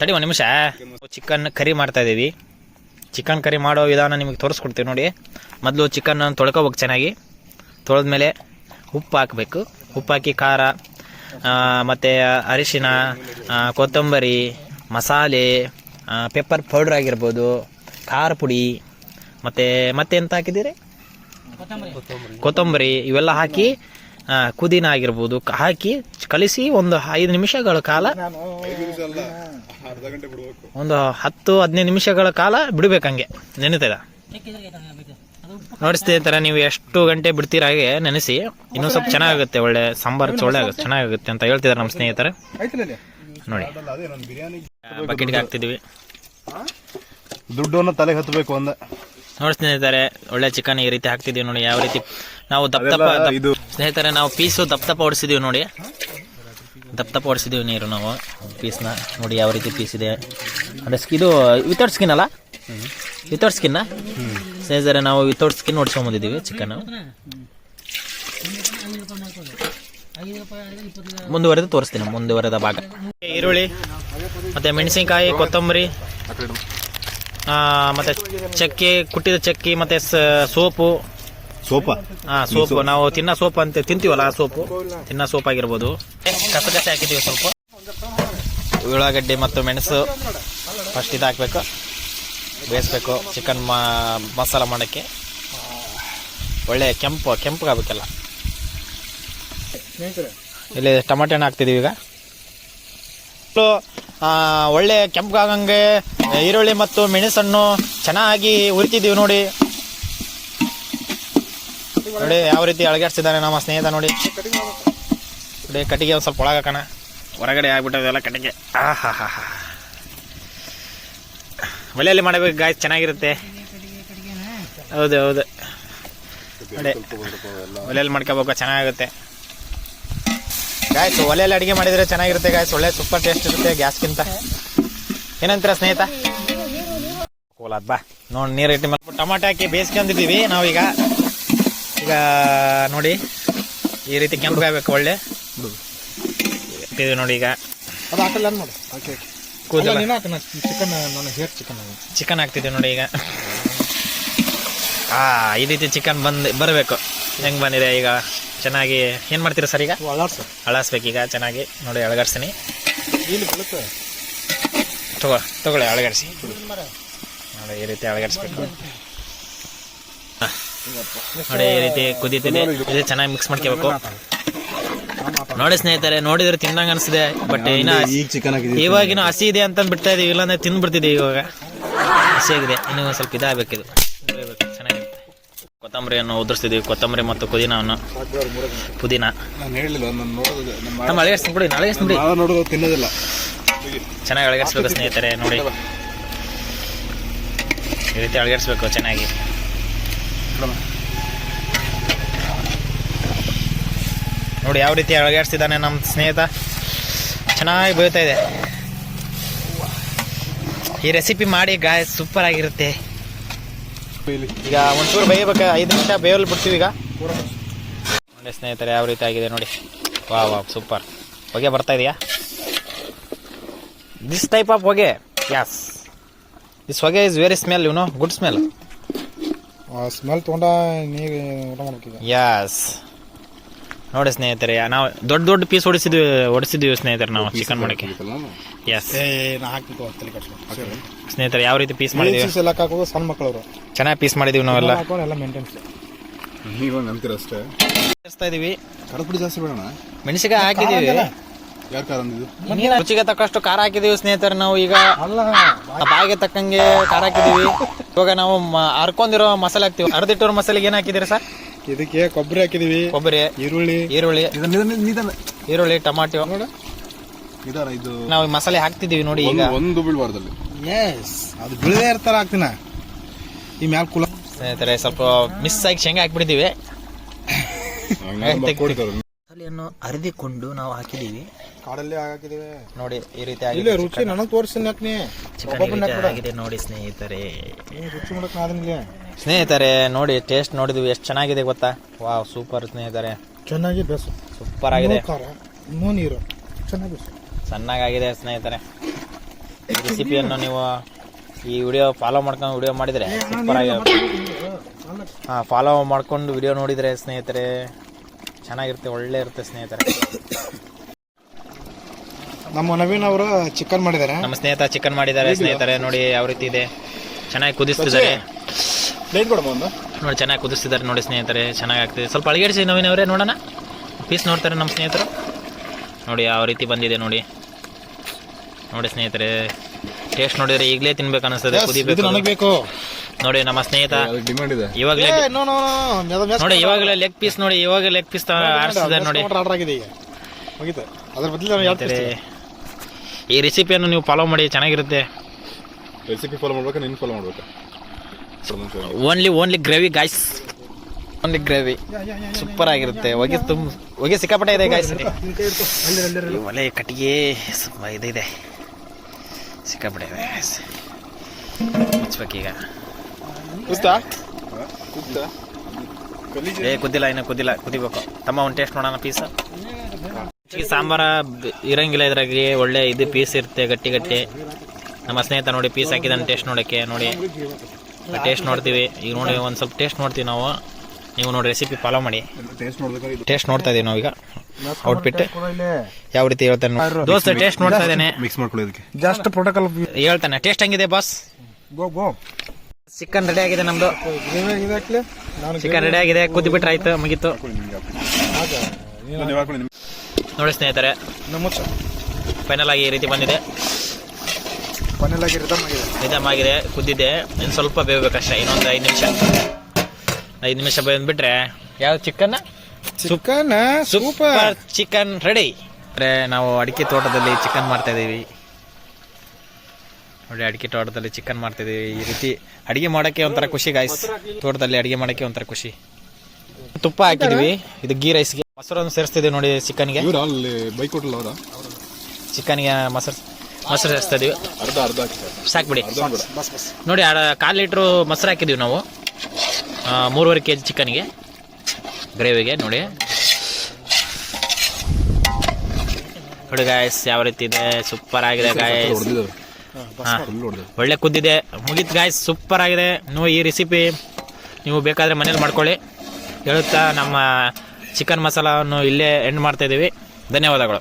ತಡಿ ಒಂದು ನಿಮಿಷ. ಚಿಕನ್ ಕರಿ ಮಾಡ್ತಾ ಇದ್ದೀವಿ. ಚಿಕನ್ ಕರಿ ಮಾಡೋ ವಿಧಾನ ನಿಮಗೆ ತೋರಿಸ್ಕೊಡ್ತೀವಿ ನೋಡಿ. ಮೊದಲು ಚಿಕನ್ ತೊಳ್ಕೊಬೇಕು ಚೆನ್ನಾಗಿ. ತೊಳೆದ್ಮೇಲೆ ಉಪ್ಪು ಹಾಕಬೇಕು. ಉಪ್ಪು ಹಾಕಿ ಖಾರ ಮತ್ತು ಅರಿಶಿನ, ಕೊತ್ತಂಬರಿ, ಮಸಾಲೆ, ಪೆಪ್ಪರ್ ಪೌಡ್ರ್ ಆಗಿರ್ಬೋದು, ಖಾರ ಪುಡಿ, ಮತ್ತೆ ಎಂತ ಹಾಕಿದ್ದೀರಿ? ಕೊತ್ತಂಬರಿ. ಇವೆಲ್ಲ ಹಾಕಿ ಕುದಿನ ಆಗಿರ್ಬೋದು ಹಾಕಿ ಕಲಿಸಿ ಒಂದು 5 ನಿಮಿಷಗಳ ಕಾಲ, ಒಂದು 10-15 ನಿಮಿಷಗಳ ಕಾಲ ಬಿಡಬೇಕು. ಹಂಗೆ ನೆನೆತದ ನೋಡಿ ಸ್ನೇಹಿತರೆ. ನೀವು ಎಷ್ಟು ಗಂಟೆ ಬಿಡ್ತೀರ ಹಾಗೆ ನೆನೆಸಿ ಇನ್ನೂ ಸ್ವಲ್ಪ ಚೆನ್ನಾಗುತ್ತೆ. ಒಳ್ಳೆ ಸಾಂಬಾರು ಒಳ್ಳೆ ಆಗುತ್ತೆ, ಚೆನ್ನಾಗುತ್ತೆ ಅಂತ ಹೇಳ್ತಿದ್ದಾರೆ ನಮ್ಮ ಸ್ನೇಹಿತರೆ. ನೋಡಿ ಬಕೆಟ್ಗೆ ಹಾಕ್ತಿದ್ವಿ. ದುಡ್ಡನ್ನು ತಲೆಗೆ ಹತ್ತಬೇಕು ಅಂದ ನೋಡಿ ಸ್ನೇಹಿತರೆ. ಒಳ್ಳೆ ಚಿಕನ್ ಈ ರೀತಿ ಹಾಕ್ತಿದೀವಿ ನೋಡಿ. ಯಾವ ರೀತಿ ನಾವು ದಪ್ಪ ಸ್ನೇಹಿತರೆ, ನಾವು ಪೀಸು ದಪ್ಪ ಹೊಡಿಸಿದೀವಿ ನೋಡಿ. ದಪ್ಪ ಹೊಡಿಸಿದೀವಿ ನೀರು ನಾವು ಪೀಸ್ನ ನೋಡಿ. ಯಾವ ರೀತಿ ಪೀಸ್ ಇದೆ ಅಂದರೆ ಇದು ವಿತೌಟ್ ಸ್ಕಿನ್ ಅಲ್ಲ, ವಿತೌಟ್ ಸ್ಕಿನ್ನ ಸ್ನೇಹಿತರೆ. ನಾವು ವಿತೌಟ್ ಸ್ಕಿನ್ ಹೊಡ್ಸ್ಕೊಂಬಂದಿದ್ದೀವಿ ಚಿಕನ್. ಮುಂದುವರೆದು ತೋರಿಸ್ತೀನಿ, ಮುಂದುವರೆದ ಭಾಗ. ಈರುಳ್ಳಿ ಮತ್ತು ಮೆಣಸಿನ್ಕಾಯಿ, ಕೊತ್ತಂಬರಿ, ಮತ್ತು ಚಕ್ಕೆ, ಕುಟ್ಟಿದ ಚಕ್ಕಿ, ಮತ್ತು ಸೋಪು. ಸೋಪು ನಾವು ತಿನ್ನೋ ಸೋಪು ಅಂತ ತಿಂತೀವಲ್ಲ, ಆ ಸೋಪು, ತಿನ್ನೋ ಸೋಪ್ ಆಗಿರ್ಬೋದು. ಕಸಕಸೆ ಹಾಕಿದ್ದೀವಿ ಸ್ವಲ್ಪ. ಉಳ್ಳಾಗಡ್ಡಿ ಮತ್ತು ಮೆಣಸು ಫಸ್ಟ್ ಇದು ಹಾಕಬೇಕು, ಬೇಯಿಸ್ಬೇಕು. ಚಿಕನ್ ಮಸಾಲ ಮಾಡೋಕ್ಕೆ ಒಳ್ಳೆ ಕೆಂಪಗಾಗಬೇಕಲ್ಲ. ಇಲ್ಲಿ ಟಮಾಟೆ ಹಣ್ಣು ಹಾಕ್ತಿದ್ದೀವಿ ಈಗ. ಒಳ್ಳೆ ಕೆಂಪಗಾಗಂಗೆ ಈರುಳ್ಳಿ ಮತ್ತು ಮೆಣಸನ್ನು ಚೆನ್ನಾಗಿ ಹುರಿತಿದ್ದೀವಿ ನೋಡಿ. ನೋಡಿ ಯಾವ ರೀತಿ ಅಳಗಾಡ್ಸಿದ್ದಾನೆ ನಮ್ಮ ಸ್ನೇಹಿತ ನೋಡಿ. ಕಟ್ಟಿಗೆ ಒಂದು ಸ್ವಲ್ಪ ಒಳಗಾಕೋಣ, ಹೊರಗಡೆ ಆಗ್ಬಿಟ್ಟದೆಲ್ಲ ಕಟ್ಟಿಗೆ. ಒಲೆಯಲ್ಲಿ ಮಾಡಬೇಕು ಗಾಯ, ಚೆನ್ನಾಗಿರುತ್ತೆ. ಹೌದು ಹೌದು, ನೋಡಿ ಒಲೆಯಲ್ಲಿ ಮಾಡ್ಕೋಬೇಕು, ಚೆನ್ನಾಗಿರುತ್ತೆ ಗಾಯ್ಸ್. ಒಲೆಯಲ್ಲಿ ಅಡುಗೆ ಮಾಡಿದರೆ ಚೆನ್ನಾಗಿರುತ್ತೆ ಗಾಯ್ಸ್. ಒಳ್ಳೆ ಸೂಪರ್ ಟೇಸ್ಟ್ ಇರುತ್ತೆ ಗ್ಯಾಸ್ಗಿಂತ. ಏನಂತೀರ ಸ್ನೇಹಿತ? ಕೋಲಾದ ಬಾ ನೋಡಿ. ನೀರು ಇಟ್ಟು ಮೇಲೆ ಟೊಮಾಟೊ ಹಾಕಿ ಬೇಯಿಸ್ಕೊಂಡಿದ್ದೀವಿ ನಾವೀಗ. ಈಗ ನೋಡಿ ಈ ರೀತಿ ಕೆಂಪಗಾಗಬೇಕು ಒಳ್ಳೆ ನೋಡಿ. ಈಗ ಚಿಕನ್ ಹಾಕ್ತಿದ್ದೀವಿ ನೋಡಿ. ಈಗ ಈ ರೀತಿ ಚಿಕನ್ ಬರಬೇಕು. ಹೆಂಗೆ ಬಂದಿದೆ ಈಗ ಚೆನ್ನಾಗಿ. ಏನು ಮಾಡ್ತೀರಾ ಸರ್? ಈಗ ಅಳಸ್ಬೇಕು ಈಗ ಚೆನ್ನಾಗಿ ನೋಡಿ. ಅಳಗಾಡ್ಸಿನಿ, ತಗೊಳ್ಳಿ ಅಳಗಾಡಿಸಿ ನೋಡಿ. ಈ ರೀತಿ ಅಳಗಾಡಿಸ್ಬೇಕು ನೋಡಿ. ಈ ರೀತಿ ಕುದೀತಿದೆ, ಇದು ಚೆನ್ನಾಗಿ ಮಿಕ್ಸ್ ಮಾಡ್ಕೋಬೇಕು ನೋಡಿ ಸ್ನೇಹಿತರೆ. ನೋಡಿದ್ರೆ ತಿನ್ನಂಗ ಅನಿಸಿದೆ, ಬಟ್ ಇವಾಗಿನ ಹಸಿ ಇದೆ ಅಂತ ಬಿಡ್ತಾ ಇದೀವಿ, ಇಲ್ಲಾಂದ್ರೆ ತಿಂದ್ಬಿಡ್ತಿದ್ದೀವಿ. ಇವಾಗ ಹಸಿ ಆಗಿದೆ, ಇನ್ನೂ ಸ್ವಲ್ಪ ಇದಾಗಬೇಕಿದು, ಚೆನ್ನಾಗಿರುತ್ತೆ. ಕೊತ್ತಂಬರಿಯನ್ನು ಉದುರಿಸ್ತಿದ್ದೀವಿ, ಕೊತ್ತಂಬರಿ ಮತ್ತು ಪುದೀನ ನಮ್ಮ ಅಳಗಾಡ್ಸ್ತೀನಿ ಬಿಡಿ, ತಿನ್ನೋದಿಲ್ಲ. ಚೆನ್ನಾಗಿ ಅಳಗಾಡಿಸ್ಬೇಕು ಸ್ನೇಹಿತರೆ ನೋಡಿ. ಈ ರೀತಿ ಅಳಗಾಡಿಸ್ಬೇಕು ಚೆನ್ನಾಗಿ. ನೋಡಿ ಯಾವ ರೀತಿ ಅಳಗಾಡಿಸ್ತಿದ್ದಾನೆ ನಮ್ಮ ಸ್ನೇಹಿತ. ಚೆನ್ನಾಗಿ ಬೇಯ್ತಾ ಇದೆ. ಈ ರೆಸಿಪಿ ಮಾಡಿ ಗಾಯ ಸೂಪರ್ ಆಗಿರುತ್ತೆ. ಈಗ ಒಂಚೂರು ಬೇಯಬೇಕು, 5 ನಿಮಿಷ ಬೇಯಲು ಬಿಡ್ತೀವಿ ಈಗ ನೋಡಿ ಸ್ನೇಹಿತರೆ. ಯಾವ ರೀತಿ ಆಗಿದೆ ನೋಡಿ. ವಾ ಸೂಪರ್. ಹೊಗೆ ಬರ್ತಾ ಇದೆಯಾ? ದಿಸ್ ಟೈಪ್ ಆಫ್ ಹೊಗೆ, ಯಸ್, ದಿಸ್ ಹೊಗೆ is very smell, you know, good smell. Smell ತೊಗೊಂಡ ನೀರು ಊಟ ಮಾಡ್ಬೇಕು. ಯಸ್ ನೋಡಿ ಸ್ನೇಹಿತರೆ, ನಾವು ದೊಡ್ಡ ಪೀಸ್ ಹೊಡಿಸಿದ್ವಿ ಸ್ನೇಹಿತರೆ ನಾವು ಚಿಕನ್ ಮಾಡಕ್ಕೆ. ಎಸ್ ಸ್ನೇಹಿತರೆ, ಯಾವ ರೀತಿ ಪೀಸ್ ಮಾಡಿದೀವಿ. ಸಣ್ಣ ಮಕ್ಕಳವರು ಚೆನ್ನಾಗಿ ಪೀಸ್ ಮಾಡಿದೀವಿ ನಾವೆಲ್ಲ. ಇದೀವಿ. ಜಾಸ್ತಿ ಬೇಡ, ಮೆಣಸಿಗೆ ಹಾಕಿದೀವಿ, ರುಚಿಗೆ ತಕ್ಕಷ್ಟು ಖಾರ ಹಾಕಿದೀವಿ ಸ್ನೇಹಿತರೆ. ನಾವು ಈಗ ಬಾಯಿಗೆ ತಕ್ಕಂಗೆ ಖಾರ ಹಾಕಿದೀವಿ. ಇವಾಗ ನಾವು ಹರ್ಕೊಂಡಿರೋ ಮಸಾಲೆ ಹಾಕ್ತಿವಿ. ಅರ್ದಿಟ್ಟಿರೋ ಮಸಾಲೆಗೆ ಏನ್ ಹಾಕಿದಿರಿ ಸರ್? ಇದಕ್ಕೆ ಕೊಬ್ಬರಿ ಹಾಕಿದೀವಿ, ಕೊಬ್ಬರಿ, ಈರುಳ್ಳಿ, ಟೊಮಾಟೊ. ನಾವು ಮಸಾಲೆ ಹಾಕ್ತಿದೀವಿ ನೋಡಿ. ಈಗ ಒಂದು ಬೀಳ್ಬಾರ್ದಲ್ಲಿ, ಅದು ಬೀಳದೇ ಇರ್ತಾರ ಹಾಕ್ತೀನ ಈ ಮ್ಯಾಲ್ ಕುಲ. ಸ್ನೇಹಿತರೆ, ಸ್ವಲ್ಪ ಮಿಸ್ ಆಗಿ ಶೇಂಗಾ ಹಾಕ್ಬಿಟ್ಟಿದೀವಿ. ಮಸಾಲೆಯನ್ನು ಅರಿದುಕೊಂಡು ನಾವು ಹಾಕಿದೀವಿ. ಕಾಡಲ್ಲಿ ಹಾಕಿದೀವಿ ನೋಡಿ. ಈ ರೀತಿ ಆಗಿದೆ ರುಚಿ. ನನಗೆ ತೋರಿಸ್ತೀನಿ ಚಿಕನ್ ಆಗಿದೆ ನೋಡಿ ಸ್ನೇಹಿತರೆ. ರುಚಿ ಮಾಡಕ್ ಸ್ನೇಹಿತರೆ ನೋಡಿ, ಟೇಸ್ಟ್ ನೋಡಿದ್ವಿ, ಎಷ್ಟು ಚೆನ್ನಾಗಿದೆ ಗೊತ್ತಾ? ವಾವ್ ಸೂಪರ್ ಸ್ನೇಹಿತರೆ, ಚೆನ್ನಾಗಿ ಬೇಸು, ಸೂಪರ್ ಆಗಿದೆ. ಇನ್ನೂ ನೀರು ಚೆನ್ನಾಗಿ ಚೆನ್ನಾಗಾಗಿದೆ ಸ್ನೇಹಿತರೆ. ಈ ರೆಸಿಪಿಯನ್ನು ನೀವು ಈ ವಿಡಿಯೋ ಫಾಲೋ ಮಾಡ್ಕೊಂಡು ವಿಡಿಯೋ ಮಾಡಿದರೆ ಸೂಪರ್ ಆಗಿ ಫಾಲೋ ಮಾಡ್ಕೊಂಡು ವಿಡಿಯೋ ನೋಡಿದರೆ ಸ್ನೇಹಿತರೆ ಚೆನ್ನಾಗಿರುತ್ತೆ, ಒಳ್ಳೆ ಇರುತ್ತೆ ಸ್ನೇಹಿತರೆ. ನಮ್ಮ ನವೀನ್ ಅವರು ಚಿಕನ್ ಮಾಡಿದ್ದಾರೆ. ನಮ್ಮ ಸ್ನೇಹಿತ ಚಿಕನ್ ಮಾಡಿದ್ದಾರೆ ಸ್ನೇಹಿತರೆ. ನೋಡಿ ಯಾವ ರೀತಿ ಇದೆ, ಚೆನ್ನಾಗಿ ಕುದಿಸ್ತಿದ್ದಾರೆ ನೋಡಿ, ಚೆನ್ನಾಗಿ ಕುದಿಸ್ತಿದ್ದಾರೆ ನೋಡಿ ಸ್ನೇಹಿತರೆ, ಚೆನ್ನಾಗಿ ಆಗ್ತಿದೆ. ಸ್ವಲ್ಪ ಅಳಿಗಡಿಸಿ ನವೀನ್ ಅವರೇ ನೋಡೋಣ, ಪೀಸ್ ನೋಡ್ತಾರೆ ನಮ್ಮ ಸ್ನೇಹಿತರು. ನೋಡಿ ಯಾವ ರೀತಿ ಬಂದಿದೆ ನೋಡಿ ಸ್ನೇಹಿತರೆ. ಟೇಸ್ಟ್ ನೋಡಿದ್ರೆ ಈಗಲೇ ತಿನ್ಬೇಕು ಅನಿಸ್ತದೆ, ಕುದಿಬೇಕು ನೋಡಿ. ನಮ್ಮ ಸ್ನೇಹಿತ ಇವಾಗಲೇ ನೋಡಿ, ಇವಾಗಲೇ ಲೆಗ್ ಪೀಸ್ ನೋಡಿ, ಇವಾಗ ಲೆಗ್ ಪೀಸ್ ಆರಿಸಿದ್ದಾರೆ ನೋಡಿ. ಈ ರೆಸಿಪಿಯನ್ನು ನೀವು ಫಾಲೋ ಮಾಡಿ, ಚೆನ್ನಾಗಿರುತ್ತೆ. ರೆಸಿಪಿ ಫಾಲೋ ಮಾಡ್ಬೇಕಾ ನೀನು ಫಾಲೋ ಮಾಡ್ಬೇಕಾ? Only gravy guys, only gravy super ಆಗಿರುತ್ತೆ. ಹೊಗೆ ಸಿಕ್ಕಾಪಟ್ಟೆ ಇದೆ ಗಾಯ್ಸ್. ಒಲೆ ಕಟ್ಟಿಗೆ ಇದಿದೆ, ಸಿಕ್ಕಾಪಟ್ಟೆ ಇದೆ ಗಾಯ್ಸ್. ಮುಚ್ಚಬೇಕೀಗ. ಕುದ್ದಿಲ್ಲ, ಇನ್ನು ಕುದಿಬೇಕು. ತಮ್ಮ ಒಂದು ಟೇಸ್ಟ್ ನೋಡೋಣ ಪೀಸ್. ಸಾಂಬಾರ ಇರಂಗಿಲ್ಲ ಇದ್ರಾಗಿ, ಒಳ್ಳೆ ಇದು ಪೀಸ್ ಇರುತ್ತೆ ಗಟ್ಟಿ. ನಮ್ಮ ಸ್ನೇಹಿತ ನೋಡಿ ಪೀಸ್ ಹಾಕಿದ್ದಾನೆ ಟೇಸ್ಟ್ ನೋಡೋಕ್ಕೆ. ನೋಡಿ ಟೇಸ್ಟ್ ನೋಡ್ತೀವಿ ಈಗ, ನೋಡಿ ಒಂದು ಸ್ವಲ್ಪ ಟೇಸ್ಟ್ ನೋಡ್ತೀವಿ ನಾವು. ನೀವು ನೋಡಿ ರೆಸಿಪಿ ಫಾಲೋ ಮಾಡಿ. ಟೇಸ್ಟ್ ನೋಡ್ತಾ ಇದೀವಿ ನಾವೀಗ, ಔಟ್ಬಿಟ್ಟು ಯಾವ ರೀತಿ ಹೇಳ್ತಾನೆ ದೋಸ್ತ. ಟೇಸ್ಟ್ ನೋಡ್ತಾ ಇದ್ದೇನೆ, ಮಿಕ್ಸ್ ಮಾಡ್ಕೊಳ್ಳೋದಕ್ಕೆ ಜಸ್ಟ್ ಪ್ರೋಟೋಕಾಲ್ ಹೇಳ್ತಾನೆ. ಟೇಸ್ಟ್ ಹೆಂಗಿದೆ ಬಾಸ್? ಚಿಕನ್ ರೆಡಿ ಆಗಿದೆ ನಮ್ದು. ಚಿಕನ್ ರೆಡಿ ಆಗಿದೆ, ಕುದ್ದಿ ಬಿಟ್ರೆ ಆಯ್ತು, ಮುಗೀತು ನೋಡಿ ಸ್ನೇಹಿತರೆ. ಫೈನಲ್ ಆಗಿ ಈ ರೀತಿ ಬಂದಿದೆ, ನಿಧಾನವಾಗಿದೆ, ಕುದ್ದಿದೆ. ಇನ್ನು ಸ್ವಲ್ಪ ಬೇಯಬೇಕಷ್ಟೇ, ಇನ್ನೊಂದು 5 ನಿಮಿಷ ಬೇಯ್ಬಿಟ್ರೆ ಯಾವ್ದು ಚಿಕನ್ ಸೂಪರ್ ಚಿಕನ್ ರೆಡಿ. ನಾವು ಅಡಿಕೆ ತೋಟದಲ್ಲಿ ಚಿಕನ್ ಮಾಡ್ತಾ ಇದೀವಿ ನೋಡಿ, ಅಡಿಕೆ ತೋಟದಲ್ಲಿ ಚಿಕನ್ ಮಾಡ್ತಿದ್ದೀವಿ. ಈ ರೀತಿ ಅಡಿಗೆ ಮಾಡೋಕ್ಕೆ ಒಂಥರ ಖುಷಿ ಗಾಯ್ಸ್, ತೋಟದಲ್ಲಿ ಅಡಿಗೆ ಮಾಡೋಕ್ಕೆ ಒಂಥರ ಖುಷಿ. ತುಪ್ಪ ಹಾಕಿದ್ವಿ, ಇದು ಗೀ ರೈಸ್ಗೆ ಮೊಸರನ್ನು ಸೇರಿಸ್ತಿದ್ದೀವಿ ನೋಡಿ ಚಿಕನ್ಗೆ. ಚಿಕನ್ಗೆ ಮೊಸರು ಸೇರಿಸ್ತಾ ಇದೀವಿ, ಸಾಕ್ಬಿಡಿ ನೋಡಿ. 1/4 ಲೀಟ್ರು ಮೊಸರು ಹಾಕಿದೀವಿ ನಾವು 3.5 kg ಚಿಕನ್ಗೆ, ಗ್ರೇವಿಗೆ. ನೋಡಿ ಗಾಯ್ಸ್ ಯಾವ ರೀತಿ ಇದೆ, ಸೂಪರ್ ಆಗಿದೆ ಗಾಯ್ಸ್. ಒಳ್ಳೆ ಕುದ್ದಿದೆ, ಮುಗೀತು ಗಾಯ್ಸ್, ಸೂಪರ್ ಆಗಿದೆ. ನೀವು ಈ ರೆಸಿಪಿ ನೀವು ಬೇಕಾದರೆ ಮನೇಲಿ ಮಾಡ್ಕೊಳ್ಳಿ ಹೇಳುತ್ತಾ ನಮ್ಮ ಚಿಕನ್ ಮಸಾಲವನ್ನು ಇಲ್ಲೇ ಎಂಡ್ ಮಾಡ್ತಾ ಇದ್ದೀವಿ. ಧನ್ಯವಾದಗಳು.